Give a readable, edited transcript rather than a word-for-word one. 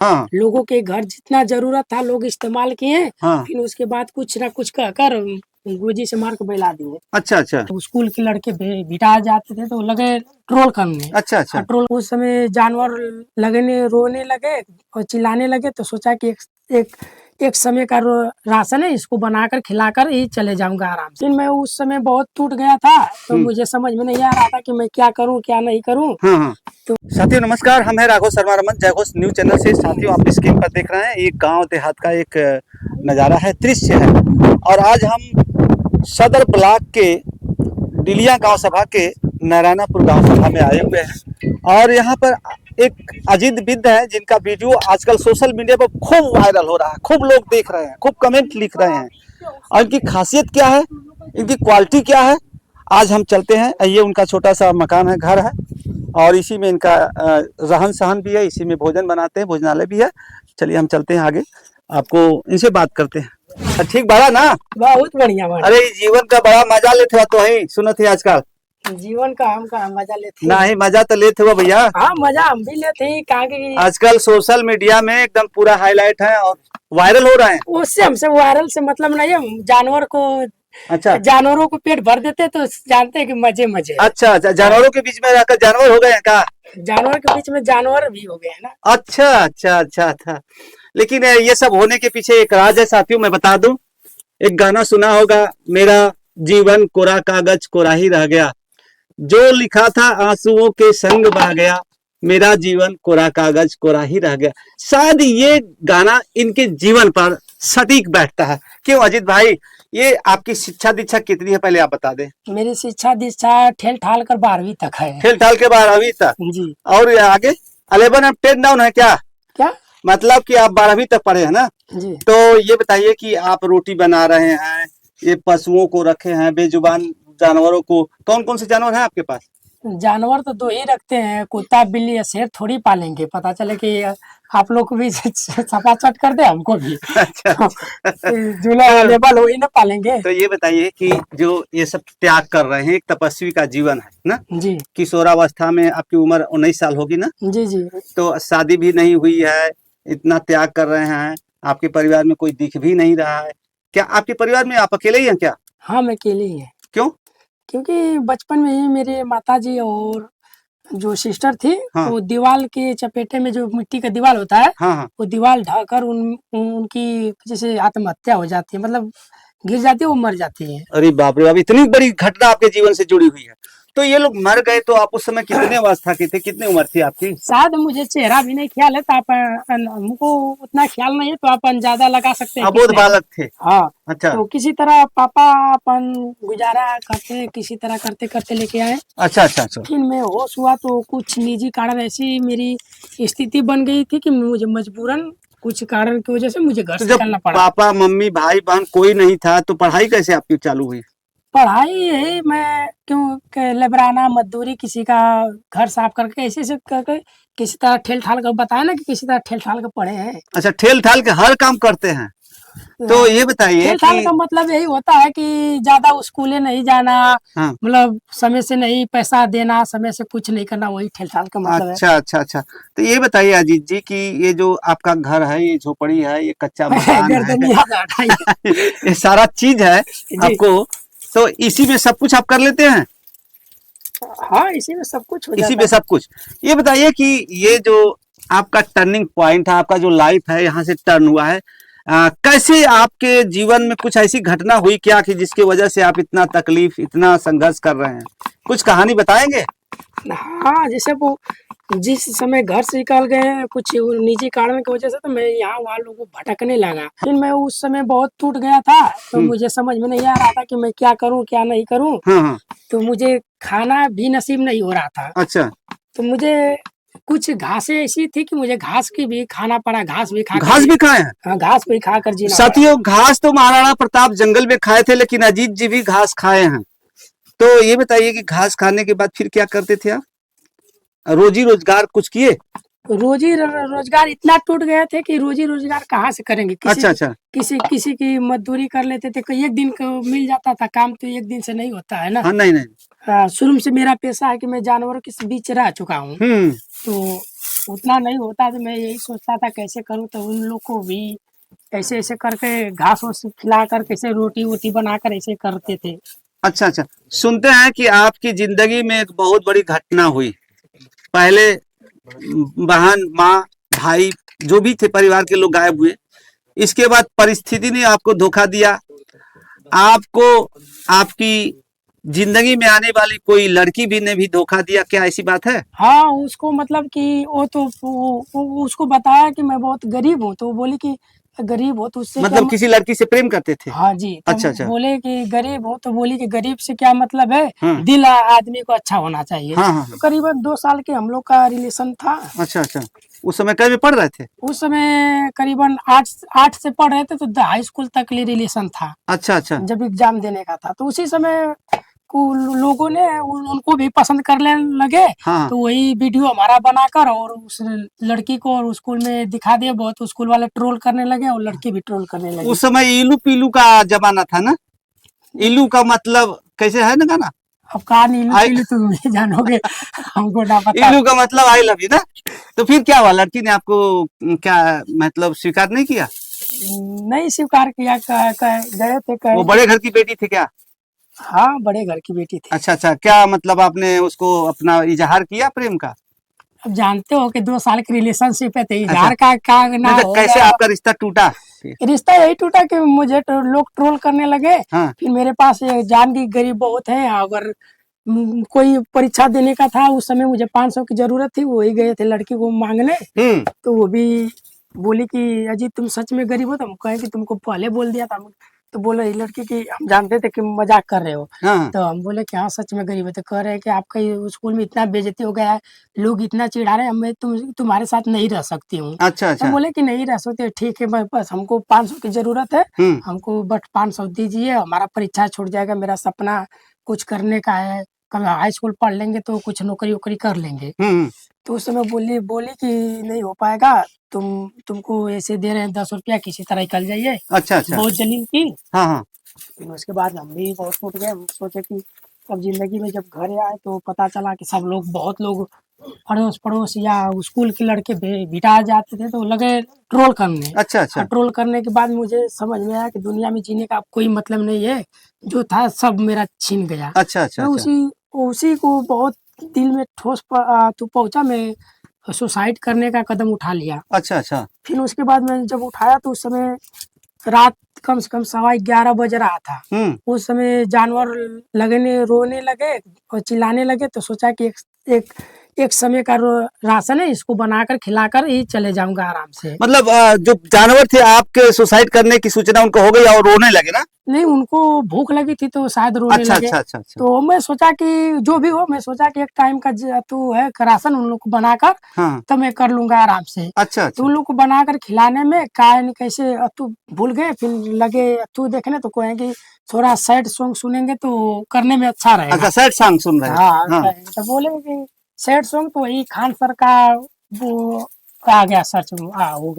हाँ लोगों के घर जितना जरूरत था लोग इस्तेमाल किए। हाँ। फिर उसके बाद कुछ ना कुछ कहकर गोजी से मार के बैला दिए। अच्छा अच्छा तो स्कूल के लड़के बिठा जाते थे तो लगे ट्रोल करने। अच्छा अच्छा। ट्रोल उस समय जानवर लगने रोने लगे और चिल्लाने लगे तो सोचा कि एक एक समय का राशन है, इसको बनाकर खिलाकर ही चले जाऊंगा आराम से। मैं उस समय बहुत टूट गया था तो मुझे समझ में नहीं आ रहा था कि मैं क्या करूं क्या नहीं करूं। हाँ हाँ। तो साथियों नमस्कार, हम हैं राघव शर्मा रमन, जय घोष न्यूज चैनल से। साथियों आप स्क्रीन पर देख रहे हैं एक गांव देहात का एक नज़ारा है, दृश्य है। और आज हम सदर ब्लॉक के डिलिया गांव सभा के नारायणापुर गांव सभा में आए हुए हैं। और यहाँ पर एक अजीत विद्ध है जिनका वीडियो आजकल सोशल मीडिया पर खूब वायरल हो रहा है, खूब लोग देख रहे हैं, खूब कमेंट लिख रहे हैं। और इनकी खासियत क्या है, इनकी क्वालिटी क्या है, आज हम चलते हैं। ये उनका छोटा सा मकान है, घर है, और इसी में इनका रहन सहन भी है, इसी में भोजन बनाते हैं, भोजनालय भी है। चलिए हम चलते हैं आगे, आपको इनसे बात करते हैं। ठीक बड़ा ना? बहुत बढ़िया बात। अरे जीवन का बड़ा मजा लेते हो तो ही सुनत है आजकल। जीवन का हम का मजा लेते ना ही मजा तो लेते हो भैया। हाँ मजा हम भी लेते हैं कहाँ के। आजकल सोशल मीडिया में एकदम पूरा हाईलाइट है और वायरल हो रहे हैं। उससे हमसे वायरल से मतलब नहीं है। जानवर को अच्छा जानवरों को पेट भर देते तो जानते हैं कि मजे मजे। अच्छा अच्छा। जानवरों के बीच में रहकर जानवर हो गए हैं का? जानवर के बीच में जानवर भी हो गए हैं ना। अच्छा अच्छा अच्छा था। लेकिन ये सब होने के पीछे एक राज है साथियों, मैं बता दूं। एक गाना सुना होगा, मेरा जीवन कोरा कागज कोरा ही रह गया, जो लिखा था आंसुओं के संग बह गया, मेरा जीवन कोरा कागज कोरा ही रह गया। शायद ये गाना इनके जीवन पर सटीक बैठता है। क्यों अजीत भाई, ये आपकी शिक्षा दीक्षा कितनी है पहले आप बता दें। मेरी शिक्षा दीक्षा ठेल ठाल कर 12वीं तक है। खेल ठाल के बाद अभी तक? जी। और आगे 11 एंड 10 डाउन है क्या? क्या मतलब कि आप 12वीं तक पढ़े हैं ना? जी। तो ये बताइए कि आप रोटी बना रहे हैं, ये पशुओं को रखे हैं, बेजुबान जानवरों को, कौन कौन से जानवर हैं आपके पास? जानवर तो 2 ही रखते हैं, कुत्ता बिल्ली या शेर थोड़ी पालेंगे। पता चले कि आप लोग को भी सफा चट कर दे हमको भी। अच्छा जो अवेलेबल हो ही ना पालेंगे। तो ये बताइए कि जो ये सब त्याग कर रहे हैं, एक तपस्वी का जीवन है ना जी। किशोरावस्था में आपकी उम्र 19 साल होगी ना? जी जी। तो शादी भी नहीं हुई है, इतना त्याग कर रहे हैं, आपके परिवार में कोई दिख भी नहीं रहा है। क्या आपके परिवार में आप अकेले ही हैं क्या? हाँ मैं अकेले ही है। क्यों? क्योंकि बचपन में ही मेरे माताजी और जो सिस्टर थी हाँ वो दीवार के चपेटे में जो मिट्टी का दीवार होता है हाँ हाँ। वो दीवार ढाकर उनकी जैसे आत्महत्या हो जाती है, मतलब गिर जाती है, वो मर जाती है। अरे बाप रे बाप, इतनी बड़ी घटना आपके जीवन से जुड़ी हुई है। तो ये लोग मर गए तो आप उस समय कितने अवस्था के थे, कितनी उम्र थी आपकी? शायद मुझे चेहरा भी नहीं ख्याल है तो आप हमको उतना ख्याल नहीं है तो आप अंदाजा लगा सकते हैं। अबोध बालक थे? हाँ। अच्छा तो किसी तरह पापा अपन गुजारा करते किसी तरह करते करते लेके आए। अच्छा अच्छा अच्छा। फिर मैं होश हुआ तो कुछ निजी कारण ऐसी मेरी स्थिति बन गई थी कि मुझे मजबूरन कुछ कारण की वजह से मुझे घर तो से जब निकलना पड़ा। पापा मम्मी भाई बहन कोई नहीं था तो पढ़ाई कैसे आपकी चालू हुई? पढ़ाई यही मैं क्यों लेबराना मजदूरी किसी का घर साफ करके ऐसे से करके किसी तरह ठेल ठाल कर बताया ना कि किसी तरह ठेल ठाल कर पढ़े हैं। अच्छा, ठेल ठाल के हर काम करते हैं। तो ये बताइए ठेल ठाल कि का मतलब यही होता है कि ज्यादा स्कूले नहीं जाना, हाँ मतलब समय से नहीं पैसा देना, समय से कुछ नहीं करना, वही ठेल ठाल का मतलब है। अच्छा अच्छा अच्छा। तो ये बताइए अजीत जी कि ये जो आपका घर है, ये झोपड़ी है, ये कच्चा मकान है गर्दनिया बैठाई। ये सारा चीज है जी। आपको, तो इसी में सब कुछ आप कर लेते हैं? हाँ इसी में सब कुछ हो इसी जाता में सब कुछ। ये बताइए कि ये जो आपका टर्निंग पॉइंट है, आपका जो लाइफ है यहाँ से टर्न हुआ है, कैसे आपके जीवन में कुछ ऐसी घटना हुई क्या कि जिसकी वजह से आप इतना तकलीफ इतना संघर्ष कर रहे हैं? कुछ कहानी बताएंगे? है। हाँ जैसे वो जिस समय घर से निकल गए कुछ निजी कारण की वजह से तो मैं यहाँ वहाँ लोगों को भटकने लगा। फिर मैं उस समय बहुत टूट गया था तो मुझे समझ में नहीं आ रहा था कि मैं क्या करूँ क्या नहीं करूँ। हाँ हाँ। तो मुझे खाना भी नसीब नहीं हो रहा था। अच्छा, तो मुझे कुछ घासें ऐसी थी कि मुझे घास की भी खाना पड़ा, घास भी घास भी खाए हैं? हाँ घास भी खाकर जीना पड़ा। साथियों घास तो महाराणा प्रताप जंगल में खाए थे, लेकिन अजीत जी भी घास खाए हैं। तो ये बताइए कि घास खाने के बाद फिर क्या करते थे आप? रोजी रोजगार कुछ किए? रोजगार इतना टूट गए थे कि रोजी रोजगार कहाँ से करेंगे। अच्छा अच्छा। किसी की मजदूरी कर लेते थे, कोई एक दिन को मिल जाता था काम, तो एक दिन से नहीं होता है ना। हाँ नहीं नहीं। शुरू से मेरा पेशा है कि मैं जानवरों के बीच रह चुका हूँ। तो उतना नहीं होता, तो मैं यही सोचता था कैसे करूँ, तो उन लोग को भी ऐसे ऐसे करके घास वास खिला कर कैसे रोटी वोटी बनाकर ऐसे करते थे। अच्छा अच्छा। सुनते हैं कि आपकी जिंदगी में एक बहुत बड़ी घटना हुई। पहले बहन, माँ, भाई जो भी थे परिवार के लोग गायब हुए। इसके बाद परिस्थिति ने आपको धोखा दिया। आपको आपकी जिंदगी में आने वाली कोई लड़की भी ने भी धोखा दिया, क्या ऐसी बात है? हाँ, उसको मतलब कि वो तो वो उसको बताया कि मैं बहुत गरीब हूँ, तो वो बोली कि गरीब हो तो उससे क्या मतलब किसी लड़की से प्रेम करते थे? हाँ जी, तो अच्छा अच्छा। बोले कि गरीब हो, तो बोली कि गरीब से क्या मतलब है, हाँ दिल आदमी को अच्छा होना चाहिए। हाँ हाँ तो हाँ। करीबन 2 साल के हम लोग का रिलेशन था। अच्छा अच्छा। उस समय कहीं में पढ़ रहे थे? उस समय करीबन 8 से पढ़ रहे थे, तो हाई स्कूल तक लिए रिलेशन था। अच्छा अच्छा। जब एग्जाम देने का था, तो उसी समय लोगों ने उनको भी पसंद करने लगे। हाँ। तो वही वीडियो हमारा बनाकर और उस लड़की को और स्कूल में दिखा दिया, बहुत स्कूल वाले ट्रोल करने लगे और लड़की भी ट्रोल करने लगी। उस समय इलू पीलू का जमाना था ना? इलू का मतलब कैसे है ना गाना? अब कहा नीलू आई पीलू तुम ही जानोगे, हमको ना पता। इलू का मतलब आई लव यू ना? तो फिर क्या हुआ, लड़की ने आपको क्या मतलब स्वीकार नहीं किया? नहीं स्वीकार किया, गए थे वो कहे। बड़े घर की बेटी थी क्या? हाँ, बड़े घर की बेटी थी। अच्छा अच्छा। क्या मतलब आपने उसको अपना इजहार किया प्रेम का? अब जानते हो कि 2 साल की रिलेशनशिप है, तो अच्छा। इजहार का ना नहीं तो होगा। कैसे आपका रिश्ता टूटा फिर? रिश्ता यही टूटा कि मुझे तो लोग ट्रोल करने लगे। हाँ। फिर मेरे पास ये जान की गरीब बहुत है, अगर कोई परीक्षा देने का था, उस समय मुझे 500 की जरूरत थी, वही गए थे लड़की को मांगने। तो वो भी बोली कि अजीत तुम सच में गरीब हो, तो हम कहे कि तुमको पहले बोल दिया था। तो बोले ये लड़की कि हम जानते थे कि मजाक कर रहे हो। हाँ। तो हम बोले कि हाँ सच में गरीब है, तो कह रहे हैं कि आपका ये स्कूल में इतना बेइज्जती हो गया है, लोग इतना चिढ़ा रहे हैं, मैं तुम्हारे साथ नहीं रह सकती हूँ। अच्छा तो हम अच्छा। बोले कि नहीं रह सकते, ठीक है, बस हमको 500 की जरूरत है, हम्म हमको बस 500 दीजिए, हमारा परीक्षा छूट जाएगा, मेरा सपना कुछ करने का है, कल हाई स्कूल पढ़ लेंगे तो कुछ नौकरी वोकरी कर लेंगे। हम्म। तो उस समय बोली बोली कि नहीं हो पाएगा, तुमको ऐसे दे रहे हैं 10 रुपया, किसी तरह निकल जाइए। अच्छा अच्छा। बहुत जलील की। हाँ हाँ। फिर उसके बाद हम भी बहुत टूट गए, हम सोचे कि अब जिंदगी में जब घर आए तो पता चला कि सब लोग, बहुत लोग अड़ोस पड़ोस या स्कूल के लड़के भिटा जाते थे, तो लगे ट्रोल करने। अच्छा और अच्छा। ट्रोल करने के बाद मुझे समझ में आया कि दुनिया में जीने का अब कोई मतलब नहीं है, जो था सब मेरा छीन गया। अच्छा अच्छा मैं अच्छा। उसी उसी को बहुत दिल में ठोस तो पहुंचा, मैं सुसाइड करने का कदम उठा लिया। अच्छा अच्छा। फिर उसके बाद मैंने जब उठाया तो उस समय रात कम से कम 11:15 बज रहा था। हम्म। उस समय जानवर लगने रोने लगे और चिल्लाने लगे, तो सोचा कि एक एक समय का राशन है, इसको बनाकर खिलाकर ही चले जाऊंगा आराम से। मतलब जो जानवर थे आपके सुसाइड करने की सूचना उनको हो गई और रोने लगे ना? नहीं, उनको भूख लगी थी तो शायद रोने अच्छा लगे। अच्छा अच्छा अच्छा। तो मैं सोचा कि जो भी हो, मैं सोचा कि एक टाइम का तू है राशन उन लोग को बनाकर हाँ। तो मैं कर लूंगा आराम से। अच्छा तो अच्छा। उन लोग को बनाकर खिलाने में काहे नहीं कैसे तू भूल गए, फिर लगे तू देखने, तो कहेंगे थोड़ा सैड सॉन्ग सुनेंगे तो करने में अच्छा रहेगा। अच्छा, सैड सॉन्ग सुन रहे थे? हाँ, हाँ। कहेंगे तो बोले कि सैड सॉन्ग, तो वही खान सर का वो आ गया सर्च में, हो गया।